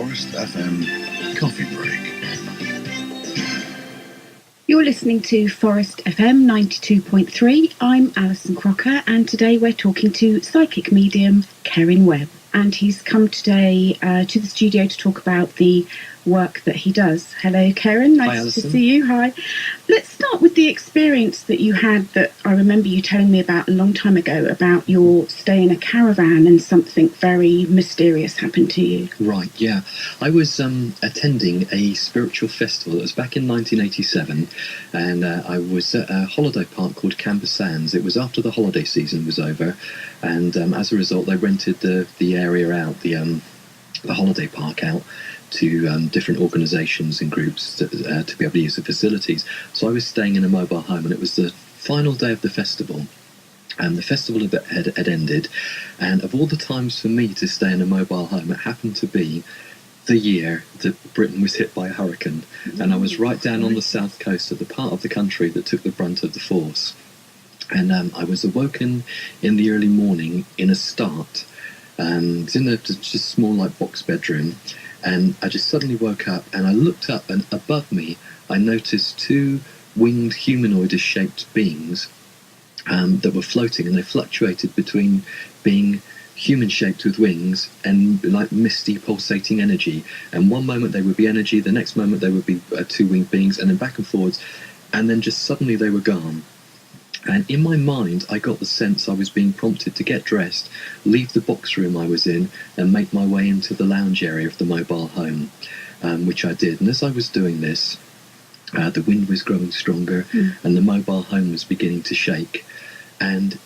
Forest FM Coffee Break. You're listening to Forest FM 92.3. I'm Alison Crocker, and today we're talking to Psychic Medium Kerin Webb. And he's come today to the studio to talk about the work that he does. Hello, Kerin. Nice to see you. Hi. Let's start with the experience that you had that I remember you telling me about a long time ago, about your stay in a caravan and something very mysterious happened to you. Right, yeah. I was attending a spiritual festival. It was back in 1987, and I was at a holiday park called Camber Sands. It was after the holiday season was over, and as a result, they rented the area out, the holiday park out, to different organisations and groups to be able to use the facilities. So I was staying in a mobile home, and it was the final day of the festival. And the festival had ended, and of all the times for me to stay in a mobile home, it happened to be the year that Britain was hit by a hurricane. And I was right down on the south coast of the part of the country that took the brunt of the force. And I was awoken in the early morning in a start. It was in a just small like box bedroom. And I just suddenly woke up, and I looked up, and above me I noticed two winged humanoid-shaped beings that were floating, and they fluctuated between being human-shaped with wings and like misty pulsating energy. And one moment they would be energy, the next moment they would be two winged beings, and then back and forwards, and then just suddenly they were gone. And in my mind, I got the sense I was being prompted to get dressed, leave the box room I was in, and make my way into the lounge area of the mobile home, which I did. And as I was doing this, the wind was growing stronger, and the mobile home was beginning to shake. And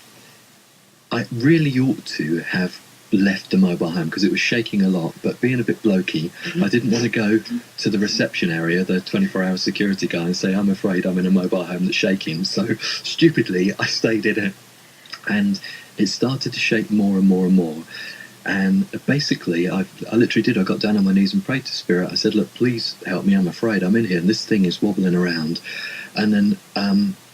I really ought to have left the mobile home because it was shaking a lot, but being a bit blokey, I didn't want to go to the reception area, the 24-hour security guy, and say, I'm afraid I'm in a mobile home that's shaking. So stupidly I stayed in it, and it started to shake more and more and more. And basically I literally did, I got down on my knees and prayed to Spirit. I said, look, please help me, I'm afraid I'm in here and this thing is wobbling around. And then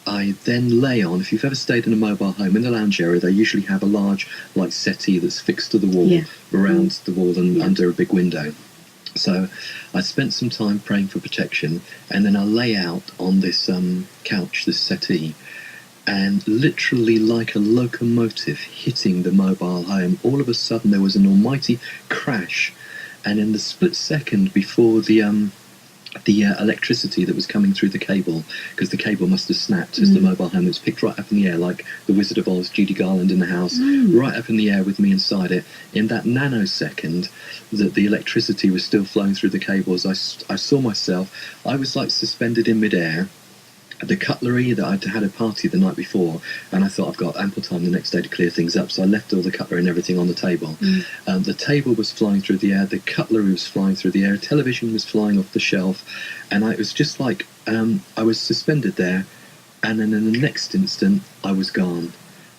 I then lay on, if you've ever stayed in a mobile home, in the lounge area, they usually have a large like settee that's fixed to the wall, around the wall and under a big window. So I spent some time praying for protection, and then I lay out on this couch, this settee, and literally like a locomotive hitting the mobile home, all of a sudden there was an almighty crash, and in the split second before the electricity that was coming through the cable, because the cable must have snapped as the mobile home was picked right up in the air, like the Wizard of Oz, Judy Garland in the house, right up in the air with me inside it. In that nanosecond that the electricity was still flowing through the cables, I saw myself, I was like suspended in midair. The cutlery that I'd had a party the night before, and I thought I've got ample time the next day to clear things up, so I left all the cutlery and everything on the table. The table was flying through the air, the cutlery was flying through the air, television was flying off the shelf, and it was just like I was suspended there, and then in the next instant I was gone.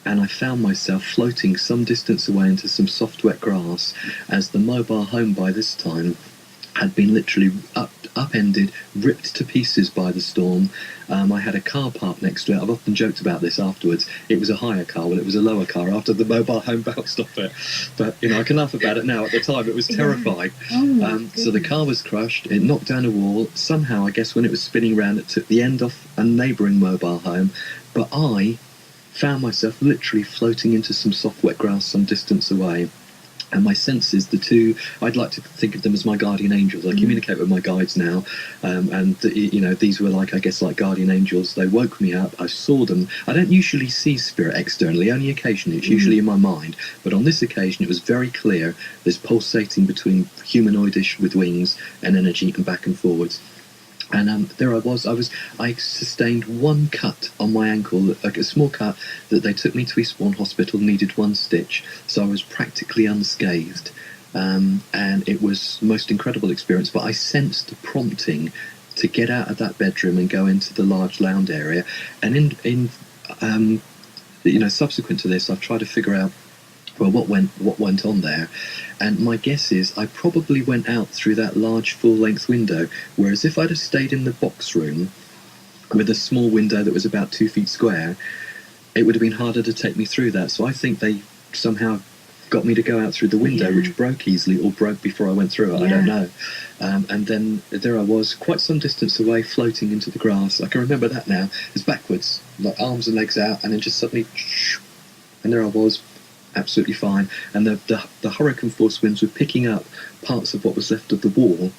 And I found myself floating some distance away into some soft wet grass, as the mobile home by this time had been literally upended, ripped to pieces by the storm. I had a car parked next to it. I've often joked about this afterwards. It was a hire car. Well, it was a lower car after the mobile home bounced off it. But, I can laugh about it now. At the time, it was terrifying. So the car was crushed. It knocked down a wall. Somehow, I guess when it was spinning around, it took the end off a neighbouring mobile home. But I found myself literally floating into some soft wet grass some distance away. And my senses, the two, I'd like to think of them as my guardian angels. I communicate with my guides now, and these were like guardian angels. They woke me up. I saw them. I don't usually see spirit externally, only occasionally. It's usually in my mind. But on this occasion, it was very clear. There's pulsating between humanoidish with wings and energy and back and forwards. And there I sustained one cut on my ankle, like a small cut that they took me to Eastbourne Hospital, needed one stitch, so I was practically unscathed. And it was the most incredible experience, but I sensed the prompting to get out of that bedroom and go into the large lounge area. And subsequent to this, I've tried to figure out, well, what went on there, and my guess is I probably went out through that large full-length window, whereas if I'd have stayed in the box room with a small window that was about 2 feet square, it would have been harder to take me through that. So I think they somehow got me to go out through the window, Yeah. which broke easily or broke before I went through it. I Yeah. don't know. And then there I was, quite some distance away, floating into the grass. I can remember that now. It's backwards, like arms and legs out, and then just suddenly, and there I was, absolutely fine. And the hurricane force winds were picking up parts of what was left of the wall.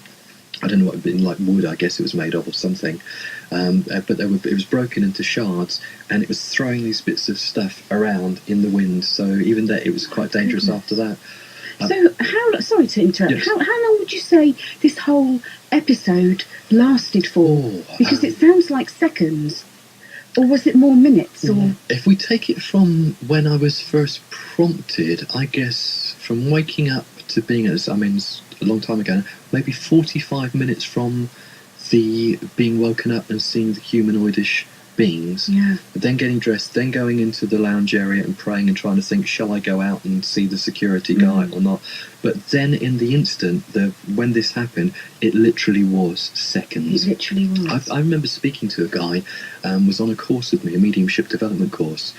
I don't know what it had been, like wood, I guess it was made of or something. But it was broken into shards, and it was throwing these bits of stuff around in the wind. So even that, it was quite dangerous after that. So sorry to interrupt, Yes. how long would you say this whole episode lasted for? Because it sounds like seconds. Or was it more minutes? Or If we take it from when I was first prompted, I guess from waking up to being it's a long time ago, maybe 45 minutes from the being woken up and seeing the humanoidish beings, yeah, then getting dressed, then going into the lounge area and praying and trying to think, shall I go out and see the security guy or not? But then in the instant, when this happened, it literally was seconds. it literally was. I remember speaking to a guy, was on a course with me, a mediumship development course.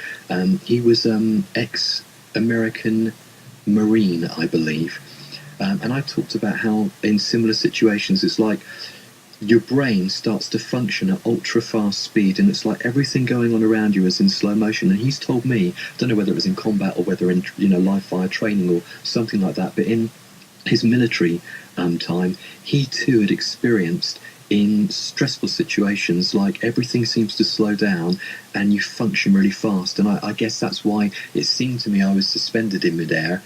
He was ex-American Marine, I believe. And I talked about how in similar situations it's like your brain starts to function at ultra fast speed, and it's like everything going on around you is in slow motion. And he's told me, I don't know whether it was in combat or whether in live fire training or something like that, but in his military time, he too had experienced in stressful situations like everything seems to slow down and you function really fast. And I guess that's why it seemed to me I was suspended in midair.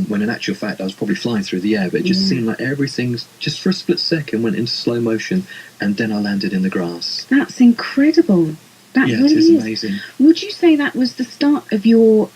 When in actual fact I was probably flying through the air, but it just seemed like everything just for a split second went into slow motion, and then I landed in the grass. That's incredible. That Yeah, really it is is. amazing. Would you say that was the start of your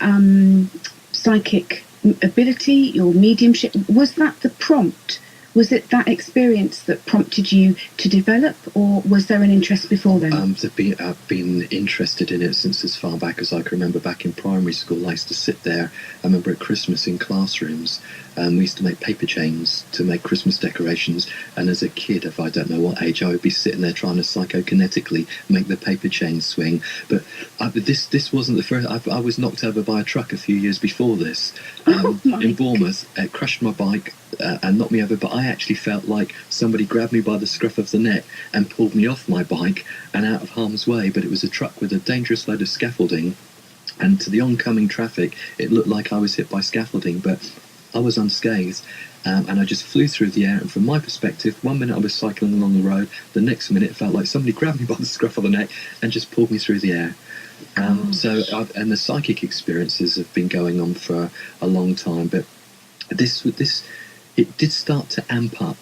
psychic ability, your mediumship? Was that the prompt? Was it that experience that prompted you to develop, or was there an interest before then? I've been interested in it since as far back as I can remember. Back in primary school, I used to sit there. I remember at Christmas in classrooms, we used to make paper chains to make Christmas decorations. And as a kid, if I don't know what age, I would be sitting there trying to psychokinetically make the paper chain swing. But this wasn't the first. I was knocked over by a truck a few years before this in Bournemouth. It crushed my bike and knocked me over. But I actually felt like somebody grabbed me by the scruff of the neck and pulled me off my bike and out of harm's way. But it was a truck with a dangerous load of scaffolding, and to the oncoming traffic it looked like I was hit by scaffolding, but I was unscathed. And I just flew through the air, and from my perspective, 1 minute I was cycling along the road, the next minute it felt like somebody grabbed me by the scruff of the neck and just pulled me through the air. And the psychic experiences have been going on for a long time, but it did start to amp up,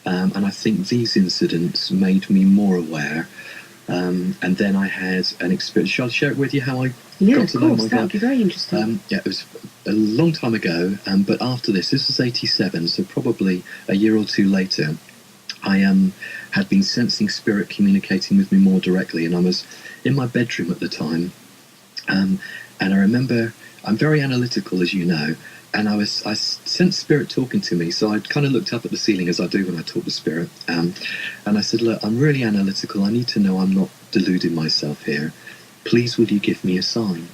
and I think these incidents made me more aware. And then I had an experience. Shall I share it with you how I got to know my that God? would be very interesting. It was a long time ago, but after this was 87, so probably a year or two later, I had been sensing spirit communicating with me more directly, and I was in my bedroom at the time, and I remember, I'm very analytical, as you know, and I sensed spirit talking to me, so I kind of looked up at the ceiling as I do when I talk to spirit, and I said, look, I'm really analytical, I need to know I'm not deluding myself here. Please will you give me a sign?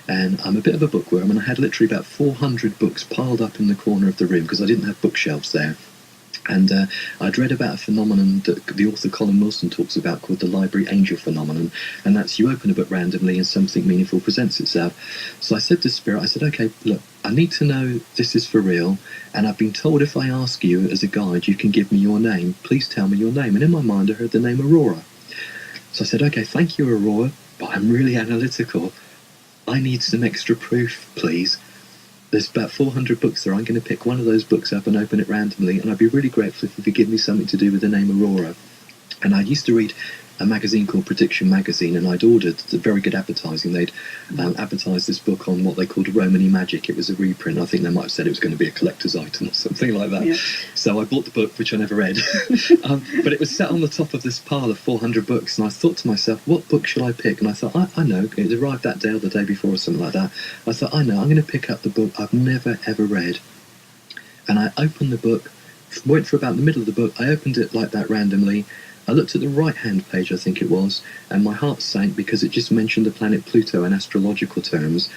And I'm a bit of a bookworm, and I had literally about 400 books piled up in the corner of the room because I didn't have bookshelves there. And I'd read about a phenomenon that the author Colin Wilson talks about called the library angel phenomenon, and that's you open a book randomly and something meaningful presents itself. So I said to Spirit, I said, okay, look, I need to know this is for real, and I've been told if I ask you as a guide, you can give me your name. Please tell me your name. And in my mind I heard the name Aurora. So I said, okay, thank you, Aurora, but I'm really analytical. I need some extra proof, please. There's about 400 books there. I'm going to pick one of those books up and open it randomly, and I'd be really grateful if you could give me something to do with the name Aurora. And I used to read a magazine called Prediction Magazine, and I'd ordered the very good advertising. They'd advertised this book on what they called Romany Magic. It was a reprint. I think they might have said it was going to be a collector's item or something like that. Yeah. So I bought the book, which I never read. But it was sat on the top of this pile of 400 books, and I thought to myself, what book should I pick? And I thought, I know, it arrived that day or the day before or something like that. I thought, I know, I'm going to pick up the book I've never, ever read. And I opened the book, went for about the middle of the book, I opened it like that randomly. I looked at the right-hand page, I think it was, and my heart sank because it just mentioned the planet Pluto in astrological terms.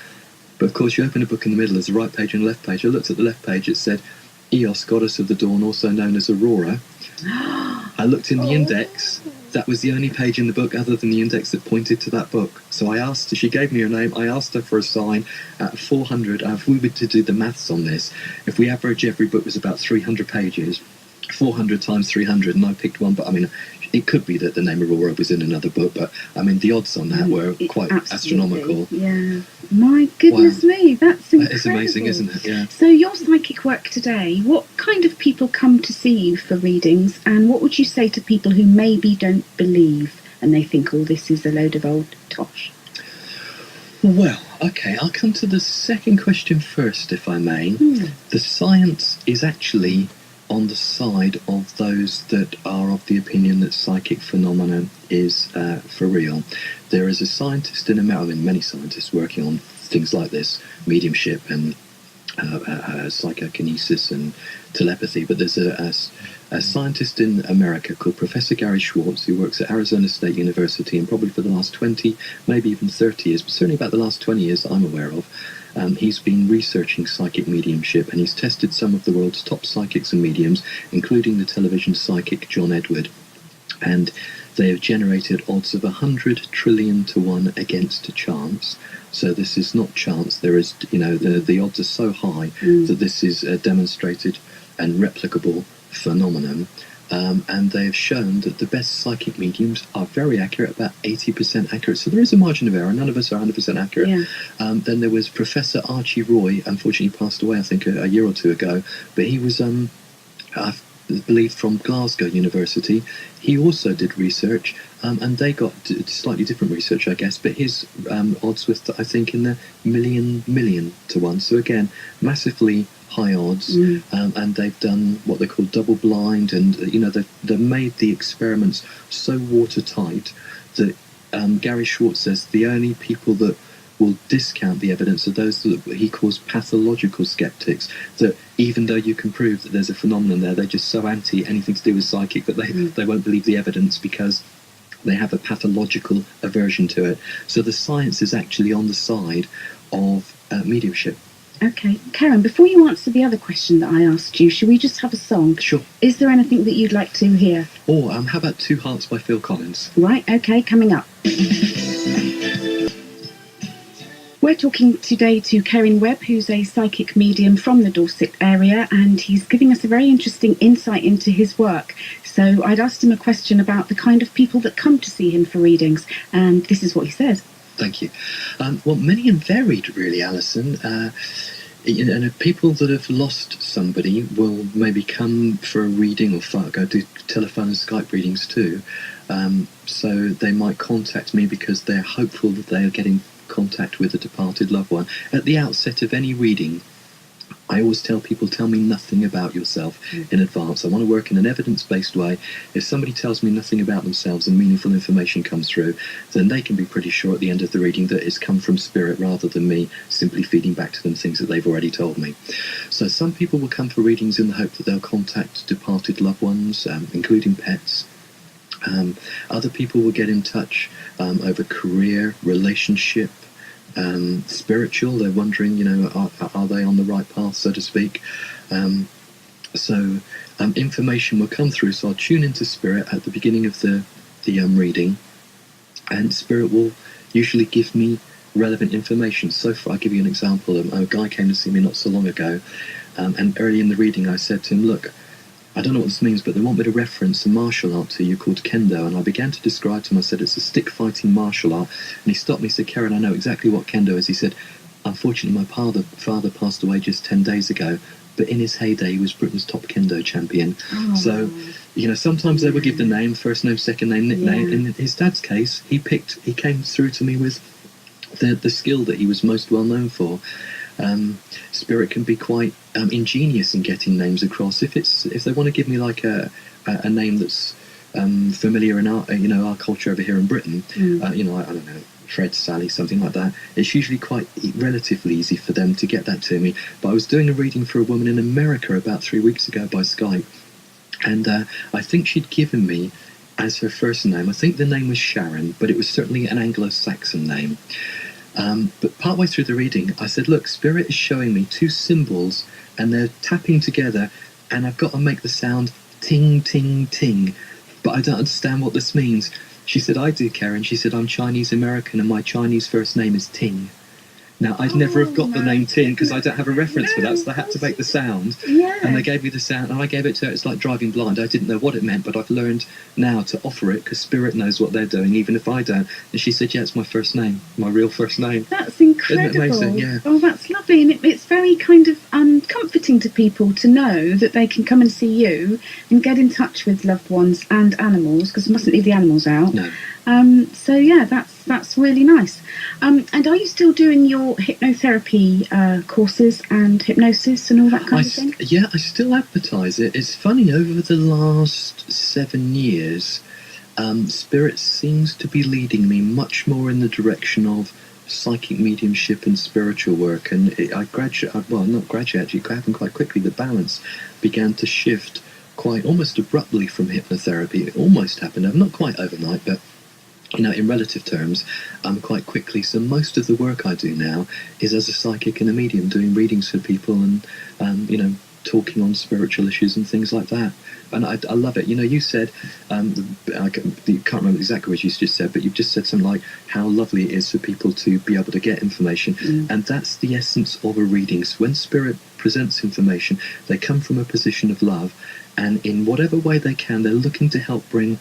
But of course, you open a book in the middle, there's a right page and a left page. I looked at the left page, it said, Eos, goddess of the dawn, also known as Aurora. I looked in the index. That was the only page in the book other than the index that pointed to that book. So I asked her, she gave me her name, I asked her for a sign at 400. If we were to do the maths on this, if we average every book was about 300 pages, 400 times 300, and I picked one, but I mean, it could be that the name Aurora was in another book, but I mean, the odds on that were quite astronomical. Yeah. My goodness me, that's incredible. That is amazing, isn't it? Yeah. So your psychic work today, what kind of people come to see you for readings, and what would you say to people who maybe don't believe and they think, oh, this is a load of old tosh? Well, okay, I'll come to the second question first, if I may. The science is actually on the side of those that are of the opinion that psychic phenomena is for real. There is a scientist in America, many scientists working on things like this, mediumship and psychokinesis and telepathy, but there's a scientist in America called Professor Gary Schwartz, who works at Arizona State University, and probably for the last 20, maybe even 30 years, but certainly about the last 20 years that I'm aware of, he's been researching psychic mediumship, and he's tested some of the world's top psychics and mediums, including the television psychic John Edward. And they have generated odds of 100 trillion to 1 against chance. So this is not chance. There is, the odds are so high that this is a demonstrated and replicable phenomenon. And they have shown that the best psychic mediums are very accurate, about 80% accurate. So there is a margin of error. None of us are 100% accurate. Yeah. Then there was Professor Archie Roy, unfortunately passed away, I think, a year or two ago. But he was, I believe, from Glasgow University. He also did research, and they got slightly different research, I guess. But his odds was, I think, in the million to 1. So again, massively high odds, and they've done what they call double blind, and they've made the experiments so watertight that Gary Schwartz says the only people that will discount the evidence are those that he calls pathological skeptics, that even though you can prove that there's a phenomenon there, they're just so anti anything to do with psychic that they won't believe the evidence because they have a pathological aversion to it. So the science is actually on the side of mediumship. Okay. Karen, before you answer the other question that I asked you, should we just have a song? Sure. Is there anything that you'd like to hear? Or how about Two Hearts by Phil Collins? Right, okay, coming up. We're talking today to Kerin Webb, who's a psychic medium from the Dorset area, and he's giving us a very interesting insight into his work. So I'd asked him a question about the kind of people that come to see him for readings, and this is what he said. Thank you. Well, many and varied, really, Alison. People that have lost somebody will maybe come for a reading or go do telephone and Skype readings too. So they might contact me because they're hopeful that they are getting contact with a departed loved one. At the outset of any reading, I always tell people, tell me nothing about yourself in advance. I want to work in an evidence-based way. If somebody tells me nothing about themselves and meaningful information comes through, then they can be pretty sure at the end of the reading that it's come from spirit rather than me simply feeding back to them things that they've already told me. So some people will come for readings in the hope that they'll contact departed loved ones, including pets. Other people will get in touch over career, relationship, spiritual. They're wondering, are they on the right path, so to speak. So information will come through. So I'll tune into spirit at the beginning of the reading, and spirit will usually give me relevant information. So far, I'll give you an example. A guy came to see me not so long ago, and early in the reading I said to him, look, I don't know what this means, but they want me to reference a martial art to you called kendo. And I began to describe to him, I said, it's a stick-fighting martial art. And he stopped me and said, Kerin, I know exactly what kendo is. He said, unfortunately, my father passed away just 10 days ago, but in his heyday, he was Britain's top kendo champion. Oh. So, sometimes they would give the name, first name, second name, nickname. In his dad's case, he came through to me with the skill that he was most well known for. Spirit can be quite ingenious in getting names across. If they want to give me like a name that's familiar in our culture over here in Britain, I don't know, Fred, Sally, something like that. It's usually quite relatively easy for them to get that to me. But I was doing a reading for a woman in America about 3 weeks ago by Skype, and I think she'd given me as her first name, I think the name was Sharon, but it was certainly an Anglo-Saxon name. But partway through the reading, I said, look, Spirit is showing me two symbols and they're tapping together, and I've got to make the sound ting, ting, ting, but I don't understand what this means. She said, I do, Kerin. She said, I'm Chinese American and my Chinese first name is Ting. Now, I'd never have got the name Ting because I don't have a reference for that, so I had to make the sound. Yeah. And they gave me the sound, and I gave it to her. It's like driving blind. I didn't know what it meant, but I've learned now to offer it because Spirit knows what they're doing, even if I don't. And she said, yeah, it's my first name, my real first name. That's incredible. Isn't it amazing? Yeah. Oh, that's lovely. And it's very kind of comforting to people to know that they can come and see you and get in touch with loved ones and animals, because we mustn't leave the animals out. No. So yeah, that's really nice. And are you still doing your hypnotherapy courses and hypnosis and all that kind of thing? Yeah, I still advertise it. It's funny, over the last 7 years, Spirit seems to be leading me much more in the direction of psychic mediumship and spiritual work. And not gradually, actually, it happened quite quickly. The balance began to shift quite almost abruptly from hypnotherapy. It almost happened, not quite overnight, but in relative terms, quite quickly. So most of the work I do now is as a psychic and a medium, doing readings for people and, talking on spiritual issues and things like that. And I love it. You said, I can't remember exactly what you just said, but you've just said something like how lovely it is for people to be able to get information. And that's the essence of a reading. So when Spirit presents information, they come from a position of love, and in whatever way they can, they're looking to help bring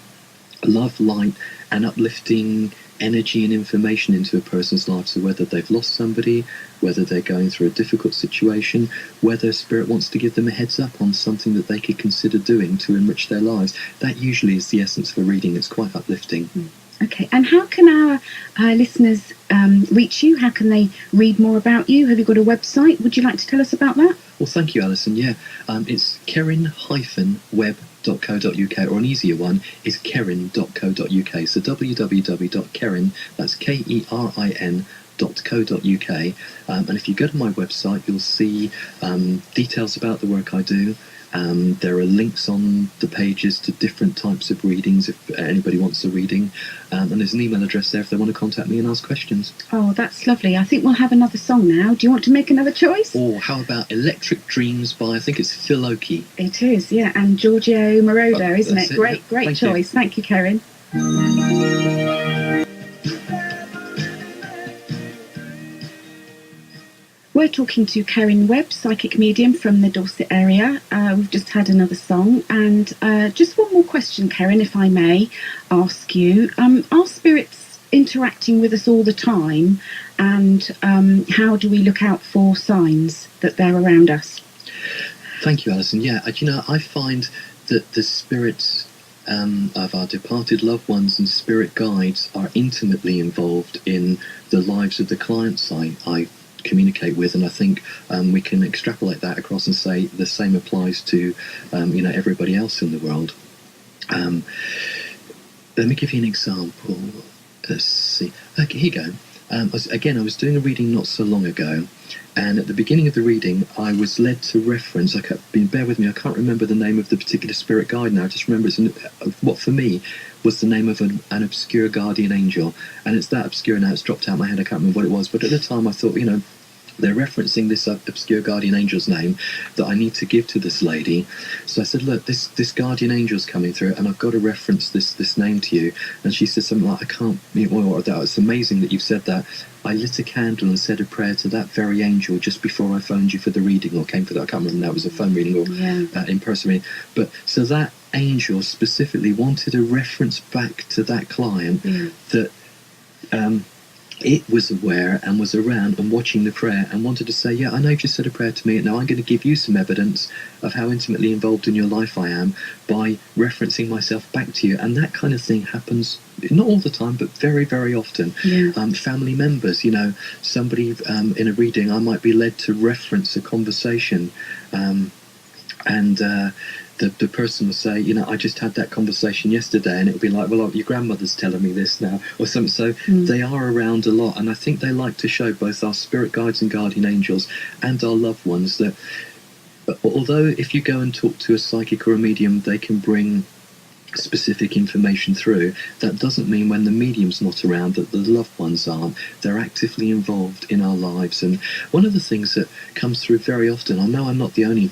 love, light, and uplifting energy and information into a person's life. So whether they've lost somebody, whether they're going through a difficult situation, whether Spirit wants to give them a heads up on something that they could consider doing to enrich their lives, that usually is the essence of a reading. It's quite uplifting. Okay, and how can our listeners reach you? How can they read more about you? Have you got a website? Would you like to tell us about that? Well, thank you, Alison. Yeah, it's kerin-webb.co.uk, or an easier one is kerin.co.uk. So www.kerin, that's kerin.co.uk. And if you go to my website, you'll see details about the work I do. There are links on the pages to different types of readings if anybody wants a reading, and there's an email address there if they want to contact me and ask questions. Oh, that's lovely. I think we'll have another song now. Do you want to make another choice? Or how about Electric Dreams by, I think it's Phil Oakey. It is, yeah, and Giorgio Moroder, isn't it? Great Thank choice. You. Thank you, Kerin. We're talking to Kerin Webb, psychic medium from the Dorset area. We've just had another song, and just one more question, Kerin, if I may ask you. Are spirits interacting with us all the time, and how do we look out for signs that they're around us? Thank you, Alison. Yeah, I find that the spirits of our departed loved ones and spirit guides are intimately involved in the lives of the clients I communicate with, and I think we can extrapolate that across and say the same applies to everybody else in the world. Let me give you an example. Let's see. Okay, here you go. I was doing a reading not so long ago, and at the beginning of the reading I was led to reference, bear with me, I can't remember the name of the particular spirit guide now. I just remember it's what for me was the name of an obscure guardian angel, and it's that obscure now, it's dropped out my head, I can't remember what it was, but at the time I thought, they're referencing this obscure guardian angel's name that I need to give to this lady. So I said, look, this guardian angel's coming through, and I've got to reference this name to you. And she said something like, I can't, it's amazing that you've said that. I lit a candle and said a prayer to that very angel just before I phoned you for the reading, or came for that. I can't remember now, it was a phone reading or in-person reading. But so that angel specifically wanted a reference back to that client that it was aware and was around and watching the prayer and wanted to say, yeah, I know you just said a prayer to me, now I'm going to give you some evidence of how intimately involved in your life I am by referencing myself back to you. And that kind of thing happens not all the time, but very, very often. Family members, somebody in a reading, I might be led to reference a conversation, and the person will say, I just had that conversation yesterday, and it'll be like, well, your grandmother's telling me this now, or something. So they are around a lot, and I think they like to show both our spirit guides and guardian angels and our loved ones that although if you go and talk to a psychic or a medium, they can bring specific information through, that doesn't mean when the medium's not around that the loved ones aren't. They're actively involved in our lives. And one of the things that comes through very often, I know I'm not the only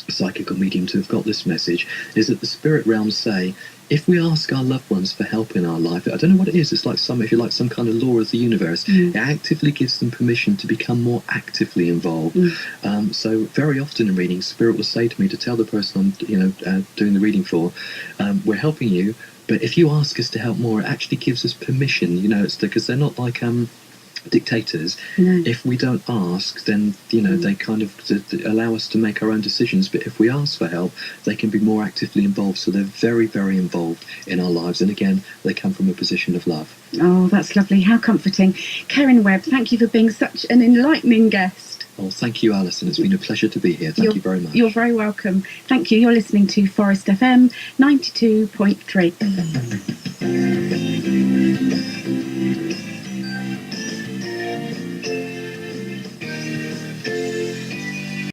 psychic or medium to have got this message, is that the spirit realms say, if we ask our loved ones for help in our life, I don't know what it is, it's like some, if you like, some kind of law of the universe, it actively gives them permission to become more actively involved. So very often in readings, spirit will say to me, to tell the person I'm doing the reading for, we're helping you, but if you ask us to help more, it actually gives us permission. It's because they're not like dictators. If we don't ask, then they kind of allow us to make our own decisions, but if we ask for help, they can be more actively involved. So they're very, very involved in our lives, and again, they come from a position of love. Oh, that's lovely. How comforting. Kerin Webb, thank you for being such an enlightening guest. Oh, thank you, Alison. It's been a pleasure to be here. Thank you very much. You're very welcome. Thank you. You're listening to Forest FM 92.3.